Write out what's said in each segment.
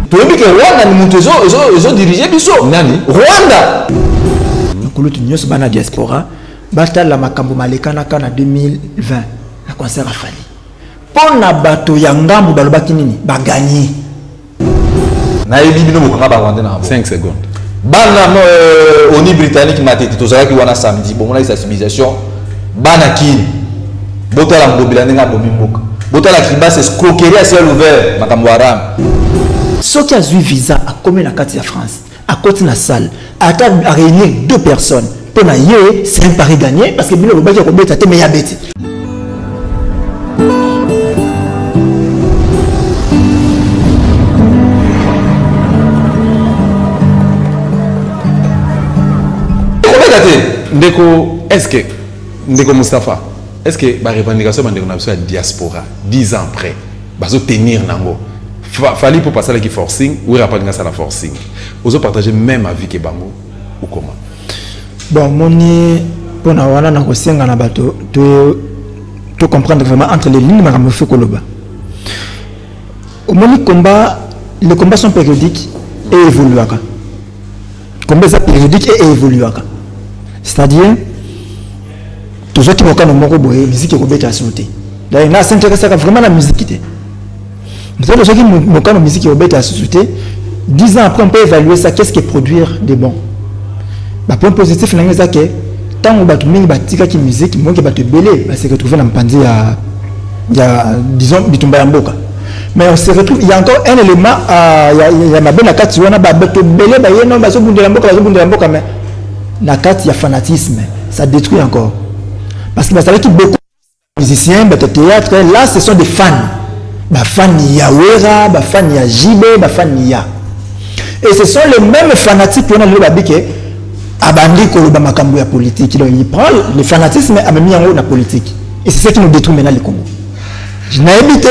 Tu veux que Rwanda ils ont dirigé Bisso. Nani? Rwanda. Nous sommes dans la diaspora. Batal la makambo malekana kana 2020. La concert a fallu. Pour na bato yangambu balobaki nini ba gagner. Na yebi bino mokanga ba Rwanda na 5 secondes. Bana ONU britannique matete tozalaki wana samedi bon na sensibilisation bana kini botala mbobila ndenga bomi mboka botala kiba c'est escroquerie à ciel ouvert makambo haram. Ce qui a eu visa a commis la carte de France à côté de la salle à réunir 2 personnes pour na yé c'est un pari gagné parce que bino lobaki ko beta te me ya beti. Ndeko, est-ce que Ndeko Mustafa, est-ce que la revendication de la diaspora 10 ans après va se tenir nango? Fallait pour passer avec forcing ou rappeler ça la forcing. Vous avez partagé même avis que bango ou comment? Bon, moni pour na wana na kosenga na bato to comprendre vraiment entre les lignes makambo fait koloba. Au moni combat, les combats sont périodiques et évoluent. Combat ça périodique et évoluent. C'est-à-dire, tous ceux qui ont la musique et la santé. D'ailleurs, là, s'intéresse vraiment à la musique. Tous ceux qui ont la musique et la société, 10 ans après, on peut évaluer ça, qu'est-ce qui est produire des bons. Le point positif, c'est que tant que tu as une musique, moi qui te belé, c'est retrouvé dans le pandi, il y a, disons, bitumba mboka. Mais on se retrouve, il y a encore un élément, il y a ma bonne carte, tu vois, tu belé, il y a un mboka, mais la carte, il y a fanatisme, ça détruit encore. Parce que vous savez que beaucoup de musiciens, de théâtre, là, ce sont des fans. Des fans Yawera, des fans Jibé, des fans Ya. Et ce sont les mêmes fanatiques qui ont le babique à Bandi Koloba Makambo politique. Donc, il prend le fanatisme et mis en haut la politique. Et c'est ça qui nous détruit maintenant le Congo. Je n'ai évité,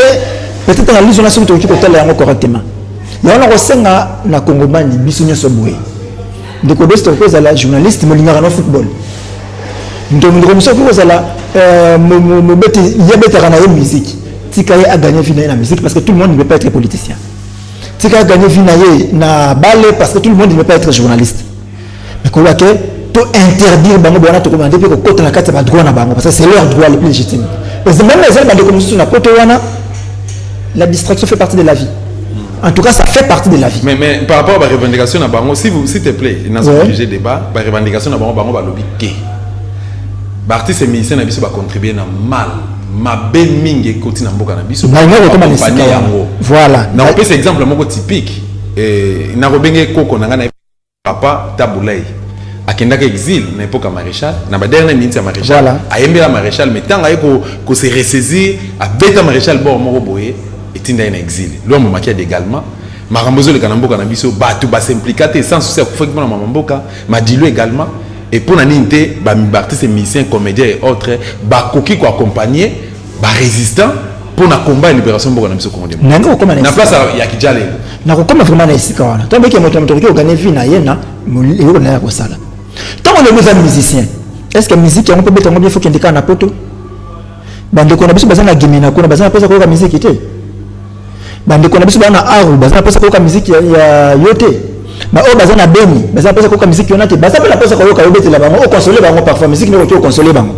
peut-être dans l'illusion qui est totalement correctement. Il y a un recensement dans le Congo, il y a un de côté c'est la journaliste mo lingara no football ndomi ko muso ko sala mo beti yebeta na musique tika a gagné vie na musique parce que tout le monde ne veut pas être politicien tika a gagné vie na balle parce que tout le monde ne veut pas être journaliste mais ko que to interdire bango bona to commander pe ko côté na kati ba droit na bango parce que c'est leur droit le plus légitime parce que même les gens de commission na côté wana la distraction fait partie de la vie. En tout cas, ça fait partie de la vie. Mais par rapport à la revendication, s'il te plaît, dans un sujet débat, la revendication, l'artiste et musicien va contribuer à mal. Ma belle mingue côté na mboka na biso. Voilà. Na on exemple moko typique. Na robenge koko na ngana papa Taboulay. Akenda exil na époque maréchal, na ba dernière minute maréchal. Voilà. Ayembe la maréchal, mais tant ko se ressaisir, a beta maréchal bo moko boye. Et in exil. L'homme m'a également. Marambozo le Kanamboka Nabiso, Batou Bas impliqué sans souci à faire ma mamboka, m'a dit lui également. Et pour n'inté, artistes et musiciens, comédiens et autres, Bakoki ko accompagné, résistant pour na combat et libération Boka Nabiso Congolais. Na place à Yakijale. Na comme vraiment ici quand tant que moto gagner vie na yena, il na ko sala. Tant on est mauvais musicien. Est-ce que musique on peut mettre en bien faut qu'il y ait un poto? Bande ko na biso bazana gimina ko na bazana pesa ko musique était. Bande ko na biso bana aru bazana pesa ko musique ya yote. Ba o bazana beni bazana pesa ko musique yonate bazana la pesa ko yobete la bango o consoler bango parfois musique ne ko consoler bango.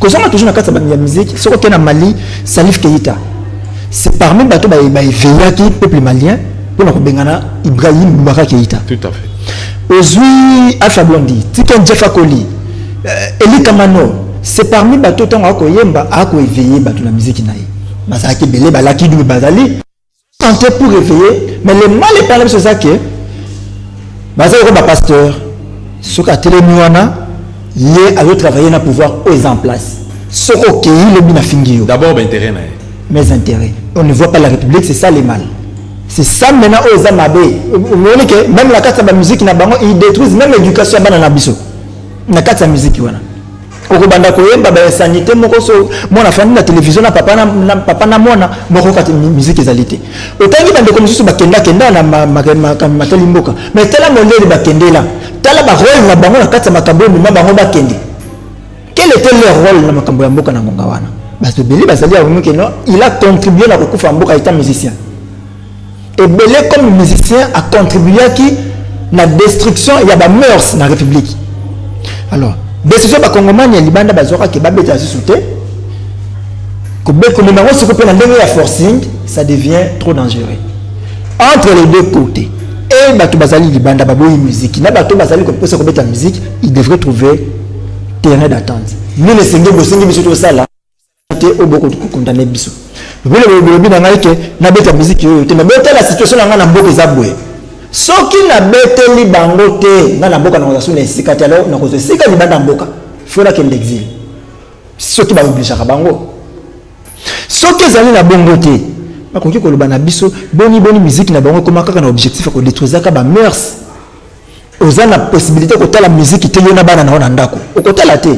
Ko sama toujours na kata ya musique soko ke na Mali Salif Keita. C'est parmi bato ba veillaki peuple malien pour na ko bengana Ibrahim Boubacar Keita. Tout à fait. Ozui Alpha Blondy, Tiken Jeff Akoli, Eli Kamano, c'est parmi bato tant à koyemba à ko éveiller bato la musique naïe. Basaki belé balaki du bazali santé pour réveiller mais le mal est parlé sur ça que bazali ko ba pasteur soka télémiwana yé a travailler na pouvoir aux en place soko ke le bina fingio d'abord intérêt naïe mes intérêts on ne voit pas la République c'est ça le mal c'est ça maintenant aux amabé même la carte de la musique na bango ils détruisent même l'éducation bana na biso na carte de la musique wana ko banda ko yemba ba sanité moko so mona fandi na télévision na papa na mona moko kati musique ezalité otangi bande ko mususu bakenda na matali mboka mais tala mondeli bakendela tala ba rôle na bango na kati makambo mi bango bakende quel était leur rôle na makambo ya mboka na ngonga wana parce que beli basali ya muke no il a contribué na kokufa mboka état musicien et belé comme musicien a contribué à qui la destruction il y a des mœurs dans la République. Alors décision ba Congomani libanda bazora ke babeta sous-souté ko be ko numéro ce ko pe na ndenge ya forcing, ça devient trop dangereux. Entre les deux côtés, et bato bazali libanda baboyi musique na bato bazali ko pesa ko beta musique, il devrait trouver terrain d'attente. Nous les sengé bosengi biso to sala te oboko condamner biso. Le bi na ngai ke na beta musique yo te na beta la situation na mboka ezabwe. Soki na beteli bango te na mboka na kozasuna esika te alors na kozesika libanda mboka fola ke l'exil. Soki ba obligera bango. Soki ezali na bongo te bakoki koloba na biso boni musique na bango koma kaka na objectif ko détruire ka ba mœurs. Oza na possibilité ko tala musique te yo na bana na ndako. Okotala te.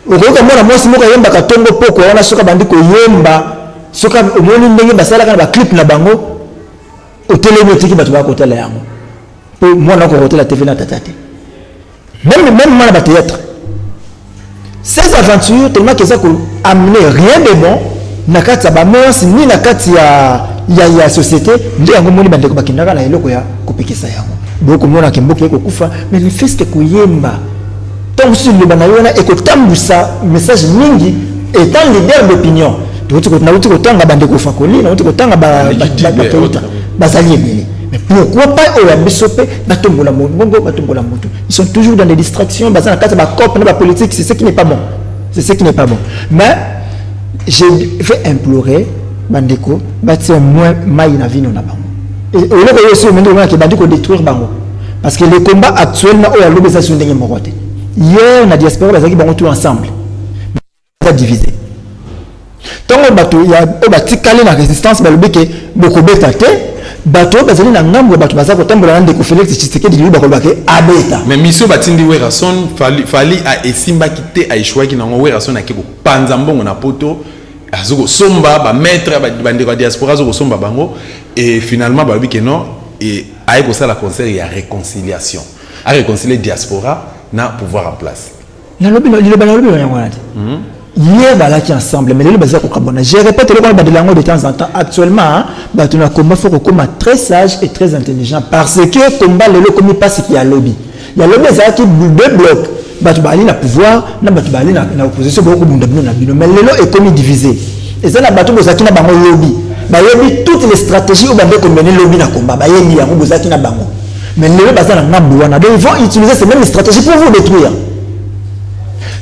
Okoka mona mwasi moko yemba katongo poko wana soka bandi ko yemba soka omoni ndenge basala kana ba clip na bango hôtel éthique bato ba kotala yango. Pour moi na ko hôtel TV na tatate. Même moi na théâtre. Ces aventures tellement que ça ko amener rien de bon na kati ya ba mwasi ni na kati ya société ndi yango moni bande ko bakindaka na eloko ya kopekisa yango. Boko mona kimboke ko kufa mais le fait que kuyemba tant que le banayona et que tambusa message mingi étant leader d'opinion donc na uti ko tanga bande ko fakoli na uti ko tanga ba bazali mais pourquoi pas au bisope batombola mongo batombola moto ils sont toujours dans des distractions bazana kata ba cop na ba politique, c'est ce qui n'est pas bon, c'est ce qui n'est pas bon. Mais je vais implorer bandeko bati au moins mai na vino na bango et au lieu aussi mendo na ke bandiko détruire bango parce que les combats actuels na o ya lobesa sur ndenge mokote. Hier, na diaspora, bazaki bango tout ensemble. Ça divisé. Tant que bateau, il y a bati calé la résistance, balobi ke boko beta te, bateau bazali na ngambo bateau bazako tambola na ndeko Félix Tshisekedi liba ko bake abeta. Mais miso batindi Werason fali a esimba kité a échoué ki nango Werason akiko panza mbongo na poto azoko somba ba maître ba ndeko diaspora azoko somba bango et finalement balobi ke non et aiko ça la concert il y a réconciliation. À réconcilier diaspora na pouvoir en place. La lobby hier balaki ensemble mais les bazako kabona. Je répète le combat de langue de temps en temps actuellement bato na combat faut combat très sage et très intelligent parce que combat le commis pas ce qu'il y a lobby. Il y a lobby ça qui deux blocs. Bato bali na pouvoir na bato bali na opposition beaucoup bunda bino na bino mais le lot est commis divisé. Et ça na bato bozaki na bango lobby. Ba yebi toutes les stratégies ou bande ko mener lobby na combat. Ba yebi yango bozaki na bango. Mais les bazar na ngambouana donc ils vont utiliser ces mêmes stratégies pour vous détruire.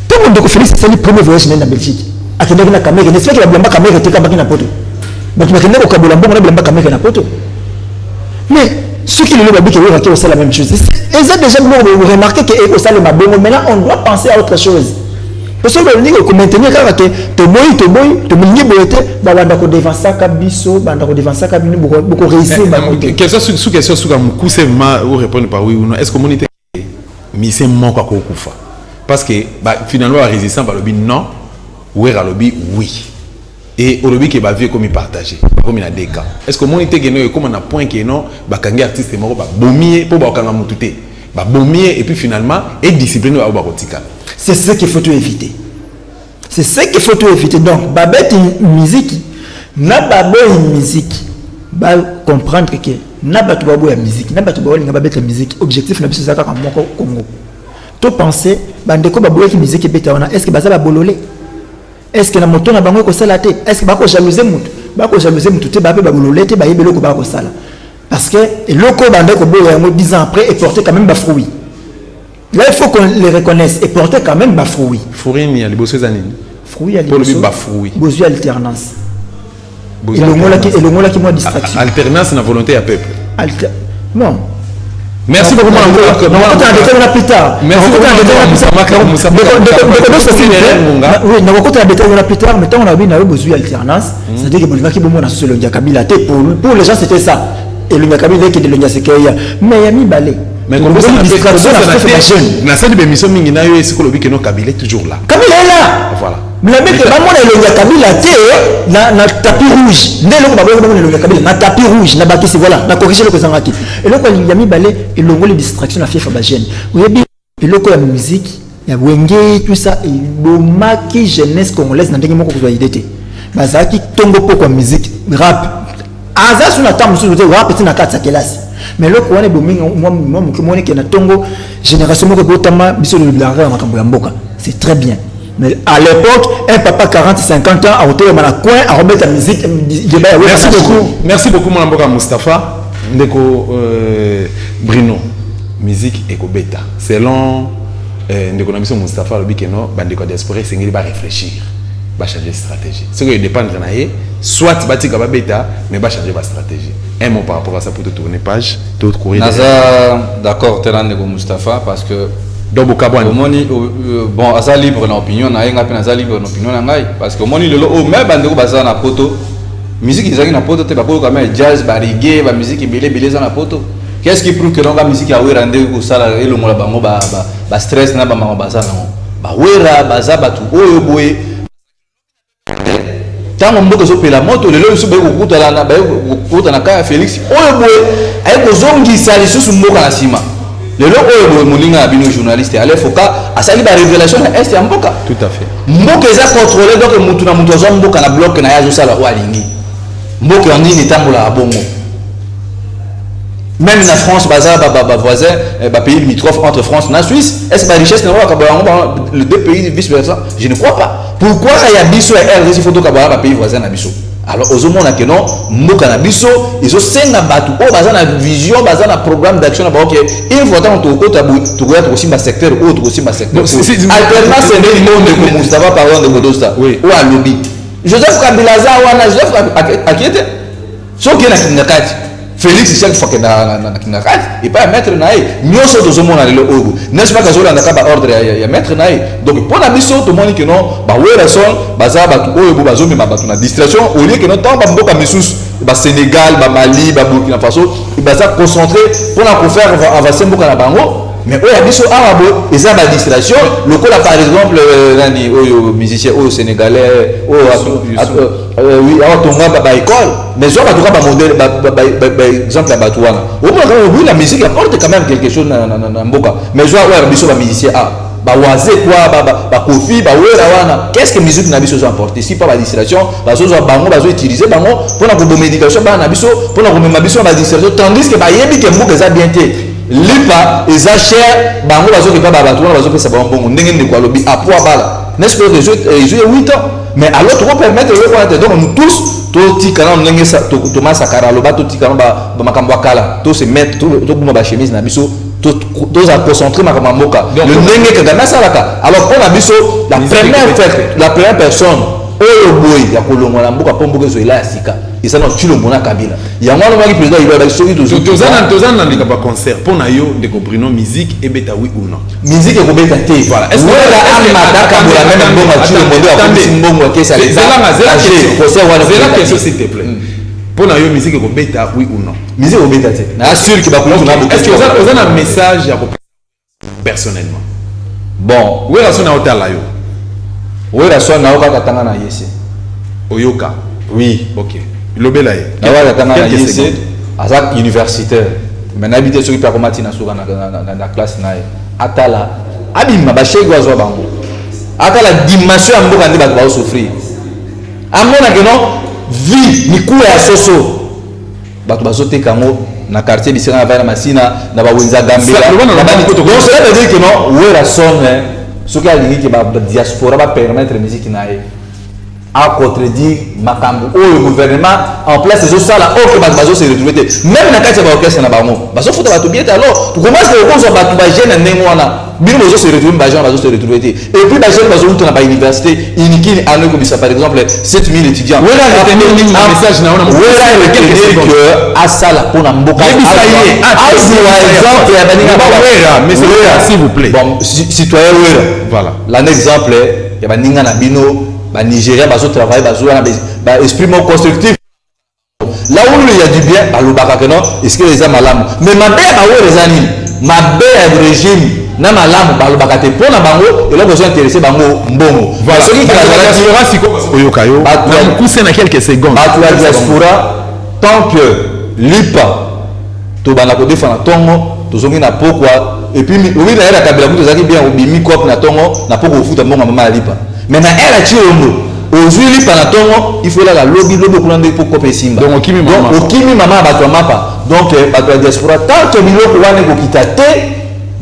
Tout le monde Félix c'est le premier voyage dans la Belgique. Akende na Cameroun, n'est-ce pas que la blamba Cameroun était kabaki na poto. Donc tu m'akende ko kabola mbongo na blamba Cameroun na poto. Mais ceux qui le lobby qui vont faire la même chose. Ils ont déjà remarqué que eko sale mabongo maintenant on doit penser à autre chose. Parce que le ko maintenir ka te boy te mingi boyete ba banda ko devancer ka biso banda ko devancer ka bino beaucoup réussir ba question sous question sous comme coussement ou répondre par oui ou non est-ce que monité mission manque à kufa parce que finalement la résistance ba lobby non ou era lobby oui et au lobby qui va vivre comme il partager comme il a des cas est-ce que monité geno comme on a point que non ba kangi artiste moko ba bomier pour ba kanga mututé ba bomier et puis finalement et discipline ba kotika. C'est ce qu'il faut éviter. C'est ce qu'il faut éviter. Donc, babette musique, na babo musique, ba comprendre que na batu babo ya musique, na batu babo linga babette musique, objectif na biso zaka moko Congo. To penser bandeko babo ya musique beta wana, est-ce que baza ba bololé? Est-ce que na moto na bango ko sala te? Est-ce que ba ko jalouser mutu? Ba ko jalouser mutu te ba pe ba bololé te ba yebelo ko ba ko sala. Parce que loko bandeko bo ya 10 ans après et porter quand même ba fruit. Là, il faut qu'on les reconnaisse et porter quand même ma fruit. Fruit, il y a les beaux années. Fruit, il y a les beaux alternance. Et le mot là qui m'a distraction. Alternance, c'est la volonté à peuple. Bon. Merci beaucoup. On va plus tard. Merci beaucoup. Mais on a vu besoin alternance. C'est-à-dire que pour les gens, c'était ça. Et le Kabila qui est de l'Union mais il y a mis balai. Mais comme ça, na ça de bémission mingi na yo est-ce que le bic no Kabila est toujours là. Kabila est là. Voilà. Mais le mec va monter le Kabila té na tapis rouge. Né le ba le Kabila na tapis rouge na baki voilà, na corriger le kozangaki. Et le quoi il y a mis balai et le ngoli distraction na fief ba jeune. Vous avez et le quoi la musique, il y a wenge tout ça et bomaki jeunesse congolaise na ndenge moko kozwa idée. Bazaki tongo poko musique rap aza sous la table sous le rap petit na kata kelasi mais le ko wana bomingi moi moi qui na tongo génération moko botama biso le blanc makambo ya mboka c'est très bien mais à l'époque un papa 40 50 ans a hôtel na coin a remettre la musique merci beaucoup mon mboka Mustapha ndeko Bruno musique et beta selon ndeko na biso Mustapha lobi que non bandeko diaspora sengeli ba réfléchir ba changer stratégie ce qui dépend de naé soit batika ba beta mais ba changer ba stratégie un mot par rapport à ça pour te tourner page tout courir naza d'accord tena ndeko Mustapha parce que donc omoni bon asa libre na opinion na yenga pe naza libre na opinion na ngai parce que omoni lelo o même bandeko baza na poto musique ezaki na poto te ba ko comme jazz ba reggae ba musique belé za na poto. Qu'est-ce qui prouve que la musique a oué rendez vous ça et le mola bango ba stress na ba mango baza non ba wera baza batu oyo boye tant on boko so pela moto le lo so be kukuta la ba kukuta na kaya Félix oyo boye ay ko zongi sali susu mboka na sima le lo oyo boye mulinga bino journaliste ale foka asali ba révélation na est ya mboka tout à fait mboka eza contrôlé donc mutu na mutu zo mboka na bloc na ya zo sala o alingi mboka on ni tambola abongo. Même en France, voisin, pays limitrophe entre France et la Suisse, est-ce que la richesse n'est les deux pays vice-versa? Je ne crois pas. Pourquoi il y a Bisso et RDC photo qu'à pays voisin à Bisso? Alors, aux hommes, on a que non, Moka Bisso, ils ont 5 bateaux, basé na vision, basé na programme d'action, une fois dans ton côté, tu regardes aussi ma secteur, autre aussi ma secteur. Alternance, c'est le monde de Moustapha, par exemple, de Modosta, ou à lobby. Joseph Kabilaza, ou à Joseph Akiete, sauf qu'il y a une carte. Félix chaque fois que na et pas mettre naï nyoso to zomo na le ogo n'est-ce pas que zola na ka ordre ya mettre naï donc pour la mission to moni que non ba wera son baza ba to oyo ba zomi ma ba na distraction au lieu que non tant ba mboka misus ba Sénégal ba Mali ba Burkina Faso ba ça concentrer pour la faire avancer mboka na bango mais oyo biso arabo et ça ba distraction le coup là par exemple nani oyo musicien oyo sénégalais oui alors ton ba école mais je vais ba modèle ba exemple la batouana au moins oui la musique apporte quand même quelque chose na mboka mais je vais biso ba musicien ba waze quoi ba kofi ba wera wana qu'est-ce que musique na biso apporter si pas la distraction ba so bango ba so utiliser bango pour la médication ba na biso pour la remema biso ba distraction tandis que ba yebi que mboka za bien té lipa eza cher bango bazo ke ba bato bazo pesa ba mbongo ndenge ndeko alobi a poids bala n'est-ce pas les jeux 8 ans mais alors tu peux permettre le quoi donc nous tous to tikana ndenge sa to Thomas Sakara loba to tikana ba makambo kala to se mettre to buma ba chemise na biso to za concentrer makambo moka le ndenge que gana salaka alors pour la biso la première personne oyo boy ya kolongo na mboka pomboke zo ila sika isa na tilo mona kabila ya mwana maki président il va soki to tozana ndika ba concert pour na yo de comprendre musique et beta oui ou non musique ko beta te voilà est-ce que la arme daka bola même mbongo tilo mondo ya ko mbongo ke ça les zela question s'il te plaît pour na yo musique ko beta oui ou non musique ko beta te na assure que ba ko na est-ce que vous avez un message à personnellement bon oui la sona hôtel là yo oui la sona oka katanga na yesi oyoka oui ok lobela ye na katanga na yesi azak universitaire mais na habité sur performati na soka na classe na atala abima ba chego azo bango atala dimension amboka ndi ba souffrir amona que non vie ni ku ya soso bato bazote kango na quartier bisena na masina na ba wenza gambela donc cela veut dire que non wera sonne ce qui a dit que la diaspora va permettre la musique à contredire makambo le gouvernement en place ces ça là autre bazo se retrouver même na kati ba orchestre na bango bazo futa bato bien alors tu commences le cause bato ba jeune ndenge wana bino bazo se retrouver ba jeune bazo se retrouver et puis ba jeune bazo na ba université iniki ane ko bisa par exemple 7000 étudiants wera le message na ona wera le que asala pona mboka exemple ya baninga ba wera mais s'il vous plaît bon citoyen wera voilà l'un exemple ya baninga na bino ba Nigeria bazo travailler bazo na esprit mon constructif là où il y a du bien ba lobaka que non est-ce que les gens malamu mais ma belle ba wo les amis ma belle régime na malamu ba lobaka te pona bango et là besoin intéresser bango mbongo voilà ce qui diaspora siko oyokayo na mukuse na quelques secondes la diaspora tant que lipa to bana ko défendre tongo to zongi na pokwa et puis oui na era kabila muto zaki bien obimi kop na tongo na poko futa mbongo mama lipa mais na era chirombo aujourd'hui panatongo il faut la lobby kulande pour couper simba donc okimi mama bato mapa donc bato ya diaspora tant que biloko wana ko kitate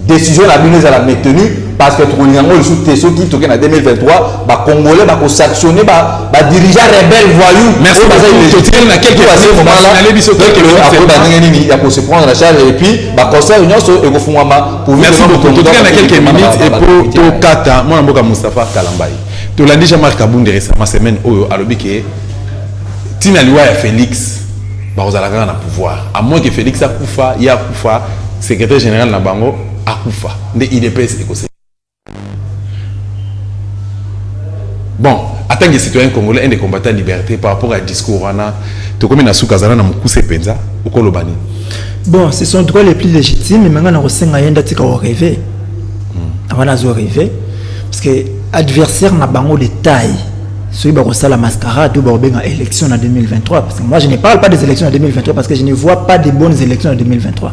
décision la bino za la maintenue parce que trop nyango le sous teso qui toke na 2023 ba congolais ba ko sanctionner ba dirigeant rebelle voyou merci beaucoup na quelques moments là après ba ngeni ya ko se prendre la charge et puis ba conseil nyonso e ko fungama pour merci beaucoup toke na quelques minutes et pour to kata mona mboka Moustapha Kalambai to landisha Marc Kabunde récemment semaine oyo alobi ke tina liwa ya Félix ba ozalaka na pouvoir à moins que Félix akufa ya akufa secrétaire général na bango akufa nde IDPS ekose. Bon, en tant que citoyen congolais, un des combattants de liberté par rapport à discours, tu connais na soukazana na mukuse penza ou kolobani. Bon, ce sont droits les plus légitimes, mais maintenant on sait ngayenda tika o rêver. On a rêvé parce que adversaire na bango de taille. Celui qui a la mascarade ou benga élection en 2023 parce que moi je ne parle pas des élections en 2023 parce que je ne vois pas de bonnes élections en 2023.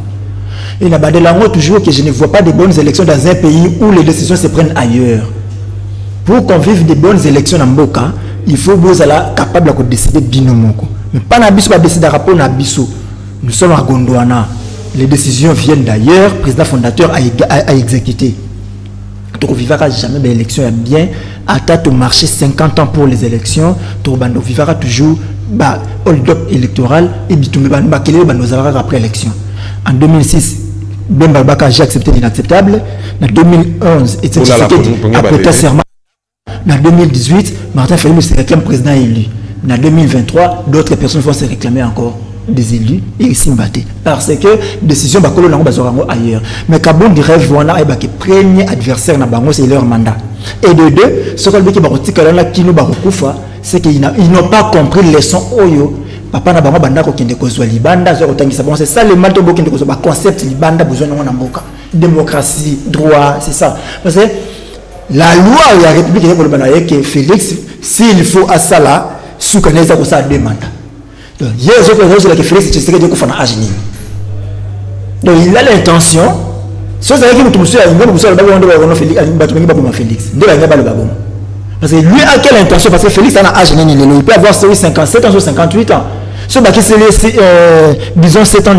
Et n'a pas de langue toujours que je ne vois pas de bonnes élections dans un pays où les décisions se prennent ailleurs. Pour qu'on vive de bonnes élections en Mboka, il faut que vous soyez capable de décider binomoko. Mais pas n'abisso pas décider rapport n'abisso. Nous sommes à Gondwana. Les décisions viennent d'ailleurs. Le président fondateur a exécuté. Donc on ne vivra jamais des élections bien. Attends au marché 50 ans pour les élections. On vivra toujours hold-up électoral et nous avons après l'élection. En 2006, Ben Barbaka j'ai accepté l'inacceptable. En 2011, il a prêté serment. En 2018, Martin Fayulu se réclame président élu. En 2023, d'autres personnes vont se réclamer encore des élus et s'imbattre. Parce que décision bakolo nango bazorango ailleurs. Mais Kabon di rêve wana que premier adversaire na bango c'est leur mandat. Et de deux, ce qu'on dit que barotika là kino barokufa, c'est qu'ils n'ont pas compris les leçons oyo. Papa na bango banda ko kende ko zwa libanda zo otangisa bon c'est ça le mal to bokende ko zo ba concept libanda besoin na mboka. Démocratie, droit, c'est ça. Parce que la loi de la République est que Félix, s'il faut à ça là, sous qu'on ait ça deux mandats. Donc, hier, je pense que Félix, tu sais que tu as un génie. Donc, il a l'intention. Si vous avez dit que tu monsieur, il va Félix. Parce que lui a quelle intention? Parce que Félix a un âge, il peut avoir 57 ans ou 58 ans. Ce qui c'est, disons, 7 ans.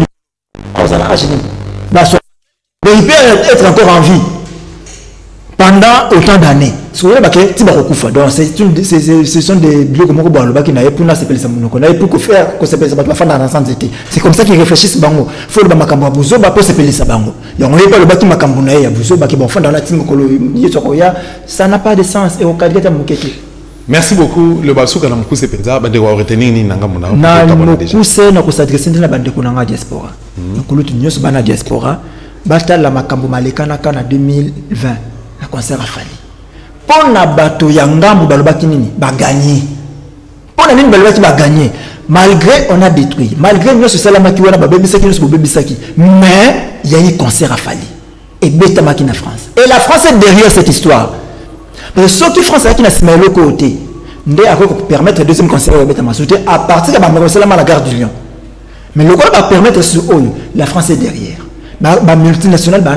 Il peut être encore en vie pendant autant d'années. Ce sont des blocs qui n'avaient pas pour faire que c'est comme ça qu'ils réfléchissent. Il faut le makambo pour se payer ça. Il n'y a pas le bâti makambo ça n'a pas de sens. Et au cas de merci beaucoup. Le Bassou quand on s'est pesé, bah de retenir ni nanga mona. Na mokuse na ko s'adresser na bande ko nanga diaspora. Nakulutu nyos bana diaspora. Bata la makambo malekana kana 2020 la concert a fallu. Pour na bato ya ngambu balobaki nini ba gagner. Pour na nini balobaki ba gagner. Malgré on a détruit, malgré nyos salama ki wana ba bebisaki nyos bebisaki, mais il y a eu concert a fallu. Et beta makina France. Et la France est derrière cette histoire. Mais ceux qui font ça qui n'a pas le côté, nous allons permettre le deuxième conseil à partir de la gare du Lyon. Mais le quoi va permettre sur la France est derrière. La multinationale va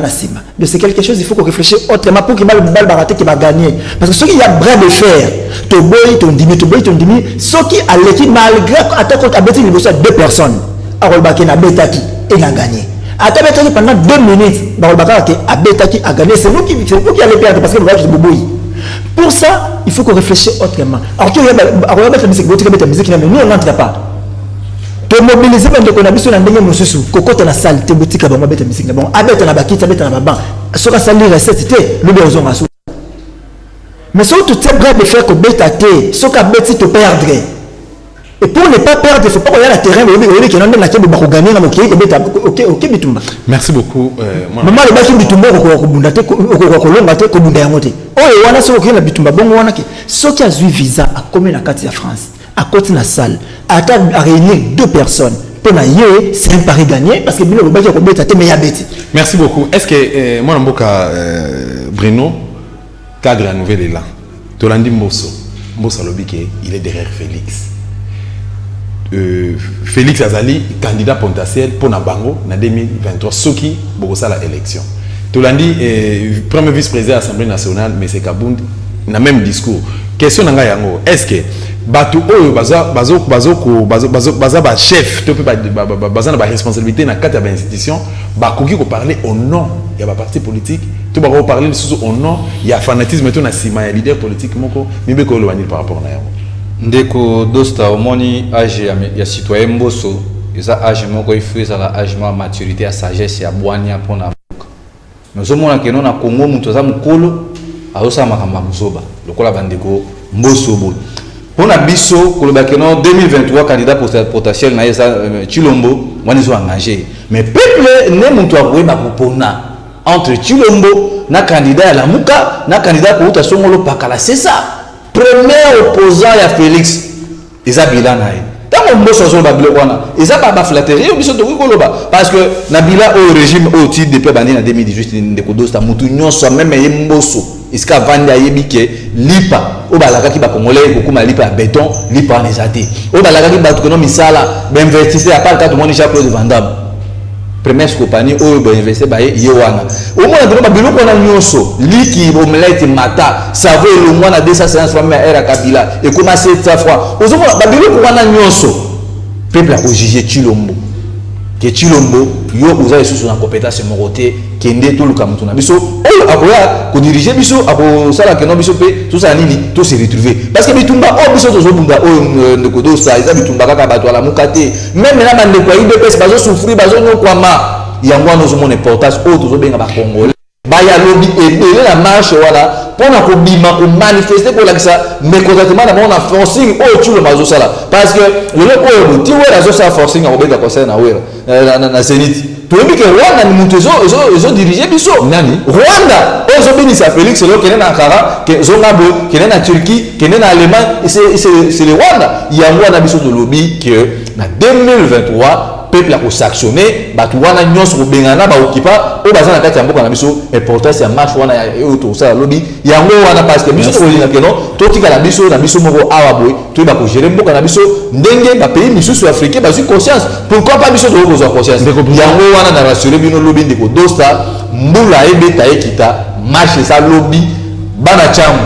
de c'est quelque chose il faut qu'on réfléchisse autrement pour qu'il va le barater qui va gagner. Parce que ceux qui y a bras de fer, ton boy, ton dimi, ceux qui à l'équipe malgré attaque à bêtise il y a deux personnes. Arolbaki na Betaki et n'a gagné. Attaque pendant 2 minutes, Arolbaki a Betaki a gagné. C'est nous qui allons perdre parce que le voyage de Boboui. Pour ça, il faut qu'on réfléchisse autrement. Alors, nous, on n'entre pas. Tu mobilises même de connaissances dans les gens qui ont la salle, tu boutique à la musique. Bon, avec la baquette, avec la banque. Ce qu'on s'allie, c'était le besoin à soi. Mais surtout, tu es prêt de faire que bêta té, ce qu'a bêti te perdre. Et pour ne pas perdre, il ne faut pas regarder la terrain, merci beaucoup. Maman, le bâtiment du tombeau, ce qui a eu visa à commun la carte de France, à côté de la salle, à réunir 2 personnes. C'est un pari gagné parce que le bâtiment est bêti. Merci beaucoup. Est-ce que moi, Bruno, cadre la nouvelle est là. Tolandi Mosso, il est derrière Félix. Félix Azali, candidat potentiel pour Nabango en 2023, ce qui a la élection. Tolandi, premier vice-président de l'Assemblée nationale, M. Kabound, dans le même discours. question nanga yango est-ce que batu oyo baza ba chef to pe baza na ba responsabilité na kati ya ba institution bakoki ko parler au nom ya ba parti politique to ba ko parler sous au nom ya fanatisme to na sima ya leader politique moko mibe ko lobani par rapport na yango ndeko dosta omoni âge ya citoyen mboso eza âge moko ifisa la âge ma maturité ya sagesse ya bwania pona mais omona ke non na Congo mutu za mukolo aosa makamba muzoba lokola bandeko mboso bo pona biso koloba ke non 2023 candidat potentiel na eza Chilombo wani zo engagé mais peuple ne mutu akoyeba kopona entre Chilombo na candidat ya Lamuka na candidat ko uta songolo pakala c'est ça premier opposant ya Félix Isabila nae tant mboso zo ba bilo wana eza ba flatterie biso to koloba parce que Nabila au régime au titre de pe bandi na 2018 ndeko dosta mutu nyonso même ye mboso iska vanda yebike lipa o balaka ki ba congolais ko kuma lipa béton lipa en ezate o balaka ki ba to no misala ba investisseur à part ka to moni Jean-Claude Van Damme première compagnie o ba investir ba ye wana o mona to ba biloko na nyonso liki omelette mata savo le mois na 250 fois mais era Kabila et comment 700 fois o zo ba biloko wana nyonso peuple a ko juger Chilombo que Chilombo yo uza esusu na compétence mo côté kende to luka mutu na biso o akoya ko diriger biso ako sala ke no biso pe tout ça nini tout se retrouver parce que bitumba o biso to zo bunda o ndeko dosa eza bitumba kaka bato ala mukate même na bande kwa IDPS bazo souffrir bazo nyokwama yango wana zo mon importance o to zo benga ba congolais baya lobby ebele na marche wala pona ko bima ko manifester ko lakisa mais concrètement na mona forcing o chulo bazo sala parce que le ko ti wera zo sa forcing ko benga concert na wera na Zenith toyebi ke Rwanda ni mutu ezo diriger biso nani Rwanda ezo bénissa Félix lo kene na Ankara ke zo ngabo kene na Turquie kene na Allemagne c'est le Rwanda yango na biso de lobby que na 2023 peuple a ko sanctionner batu wana nyonso ko bengana ba okipa o bazana kati ya mboka na biso importance ya marche wana ya to ça lobby yango wana parce que biso to lina ke non to tika na biso moko awa boy to ba ko gérer mboka na biso ndenge ba pays misusu africain ba su conscience pourquoi pas biso to ko zo conscience yango wana na rassurer bino lobby ndeko dosta mbula ebeta ekita marche ça lobby bana chamu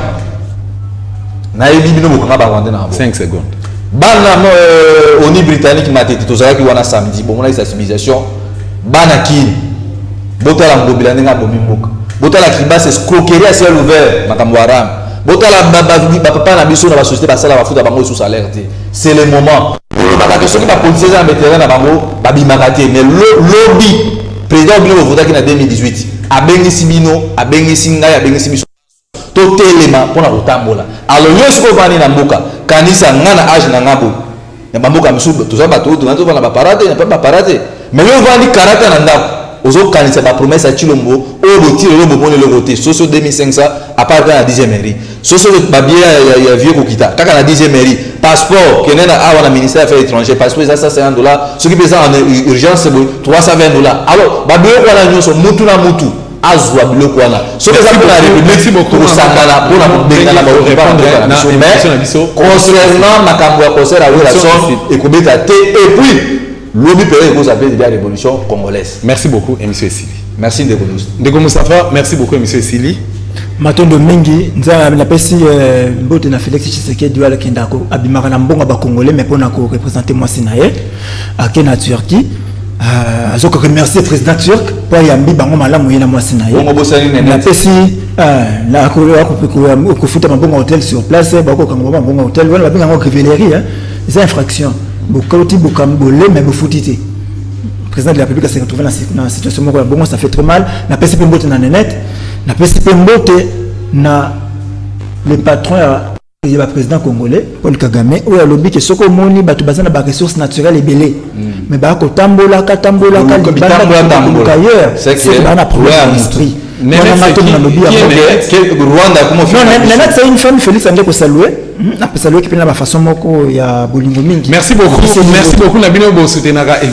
na ebi bino bokanga ba wande na 5 secondes bana oni britannique matete tozalaki wana samedi bomona sensibilisation bana kini botala ngobila ndenga bomi mboka botala kibase escroquerie à ciel ouvert makambo haram botala papa na biso na ba société basala bafuta bango sous alerte c'est le moment baka que soki ba policiers na terrain na bango babimaka te mais lobby président bino votaki na 2018 abengisi bino abengisi ngai abengisi biso to telema pona kotambola alors yo siko vani na mboka kanisa ngana age na ngabo ya bamboka misuba tozaba to to na ba parade na ba parade mais yo vani karata na ndako ozo kanisa ba promesse à Chilombo o do tire lo bobone le côté soso 2500 à part na 10e mairie soso ba bien ya vieux kokita kaka na 10e mairie passeport kenena awa na ministère des affaires étrangères passeport ça $150 ce qui pesa en urgence c'est $320 alors ba bien ko na nyonso mutu na mutu azwa biloko wana soki eza mpona république tosangana mpona kobengana baorépondre na biso concernant makambo ya concert ya Wilson ekobeta te et puis lobi pere ekozwa mpe de la révolution congolaise. Merci beaucoup émission Esili. Merci Ndeko Moustapha, merci beaucoup émission Esili. Matondo mingi nza napesi mbote na Félix Tshisekedi wala kendako abimaka na mbonga ba congolais mais pona ko représenter moi sinaye akena Turquie je remercie le président turc pour yambi bango malamu yena mwasi na ye na pesi la ko futa mabongo hôtel sur place bako kango mabongo hôtel wala babinga ngo révélerie c'est infraction bokauti bokambole mais bofutité président de la République s'est retrouvé dans la situation moko bongo ça fait très mal na pesi pembote na net na pesi pembote na le patron il y a le président congolais Paul Kagame ou le lobby que soko moni batu bazana ba ressources naturelles belé mais ba ko tambola ka c'est que bana problème d'esprit Rwanda comment c'est une femme Félix Andeko saluer après saluer qui na ba façon moko ya bolingo mingi. Merci beaucoup Nabino bo soutenaka et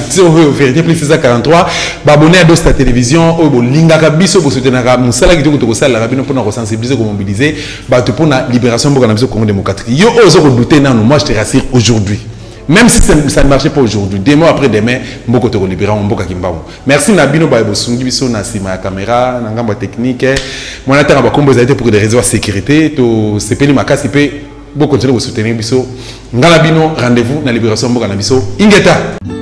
vérité plus 43 ba abonner à Dosta télévision o bo lingaka biso bo soutenaka musala ki to ko sala rabino pour na sensibiliser ko mobiliser ba to pour na libération boka na biso Congo démocratique yo ozo ko douter nanu moi je te rassure aujourd'hui. Même si ça ne marchait pas aujourd'hui, demain après demain, Mboko te libérera, Mboka Kimbaou. Merci Nabino Baïbo Sungi Biso, Nasima caméra, Nangamba technique. Mon attend à Bakombo pour des raisons de sécurité. To Sepeli Makasi bo continuer de soutenir biso ngala bino rendez-vous na libération mboka na biso ingeta.